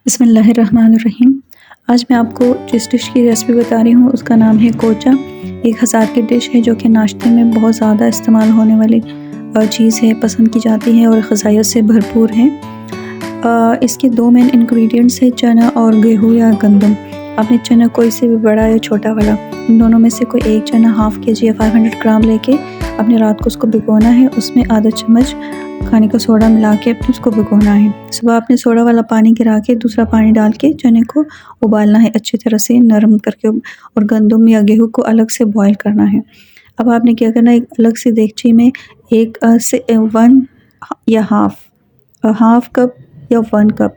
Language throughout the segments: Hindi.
बिस्मिल्लाहिर्रहमानिर्रहीम। आज मैं आपको जिस डिश की रेसिपी बता रही हूँ उसका नाम है कोचा। एक हज़ार की डिश है जो कि नाश्ते में बहुत ज़्यादा इस्तेमाल होने वाली चीज़ है, पसंद की जाती है और ग़िज़ाइयत से भरपूर है। इसके दो मेन इंग्रेडिएंट्स हैं, चना और गेहूँ या गंदम। आपने चना कोई से भी बड़ा या छोटा वाला, इन दोनों में से कोई एक चना हाफ़ केजी या 500 ग्राम लेके आपने रात को उसको भिगोना है। उसमें आधा चम्मच खाने का सोडा मिला के अपने उसको भिगोना है। सुबह आपने सोडा वाला पानी गिरा के दूसरा पानी डाल के चने को उबालना है अच्छी तरह से नरम करके, और गंदम या गेहूँ को अलग से बॉयल करना है। अब आपने क्या करना है, एक अलग से देगची में एक से 1 या हाफ़ कप या 1 कप,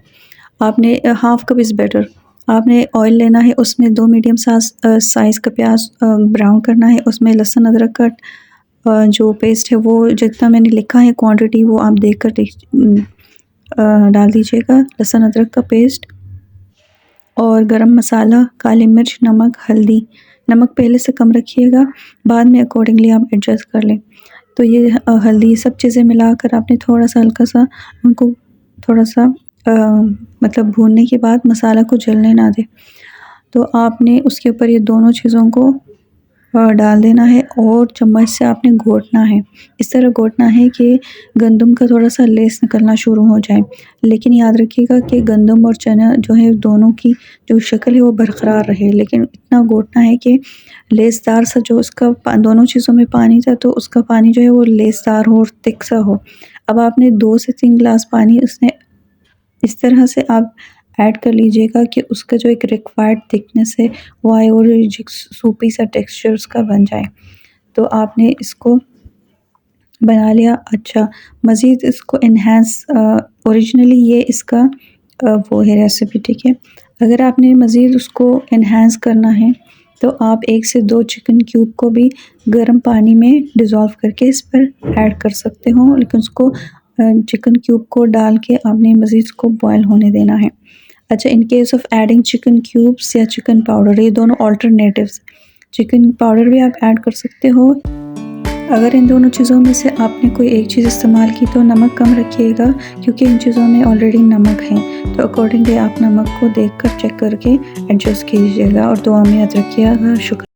आपने हाफ़ कप इज़ बेटर। आपने ऑयल लेना है, उसमें 2 मीडियम साइज़ का प्याज ब्राउन करना है। उसमें लहसुन अदरक का जो पेस्ट है वो जितना मैंने लिखा है क्वांटिटी वो आप देख कर डाल दीजिएगा। लहसुन अदरक का पेस्ट और गरम मसाला, काली मिर्च, नमक, हल्दी। नमक पहले से कम रखिएगा, बाद में अकॉर्डिंगली आप एडजस्ट कर लें। तो ये हल्दी सब चीज़ें मिलाकर आपने थोड़ा सा हल्का सा उनको थोड़ा सा मतलब भूनने के बाद मसाला को जलने ना दें। तो आपने उसके ऊपर ये दोनों चीज़ों को डाल देना है और चम्मच से आपने घोटना है। इस तरह घोटना है कि गंदम का थोड़ा सा लेस निकलना शुरू हो जाए। लेकिन याद रखिएगा कि गंदम और चना जो है दोनों की जो शक्ल है वो बरकरार रहे, लेकिन इतना घोटना है कि लेसदार सा जो उसका दोनों चीज़ों में पानी था तो उसका पानी जो है वो लेसदार हो और थिक सा हो। अब आपने 2 से 3 गिलास पानी उसने इस तरह से आप ऐड कर लीजिएगा कि उसका जो एक रिक्वायर्ड थिकनेस है वो आए और सूपी सा टेक्सचर उसका बन जाए। तो आपने इसको बना लिया। अच्छा, मज़ीद इसको एनहांस ओरिजिनली ये इसका वो है रेसिपी, ठीक है। अगर आपने मज़ीद उसको एनहांस करना है तो आप 1 से 2 चिकन क्यूब को भी गर्म पानी में डिज़ोल्व करके इस पर ऐड कर सकते हो, लेकिन उसको चिकन क्यूब को डाल के आपने मज़ीद उसको बॉयल होने देना है। अच्छा, in case of adding chicken cubes या चिकन पाउडर, ये दोनों अल्टरनेटिव्स, चिकन पाउडर भी आप ऐड कर सकते हो। अगर इन दोनों चीज़ों में से आपने कोई एक चीज़ इस्तेमाल की तो नमक कम रखिएगा, क्योंकि इन चीज़ों में ऑलरेडी नमक है। तो अकॉर्डिंगली आप नमक को देखकर चेक करके एडजस्ट कीजिएगा और दुआ में याद रखिएगा। शुक्रिया।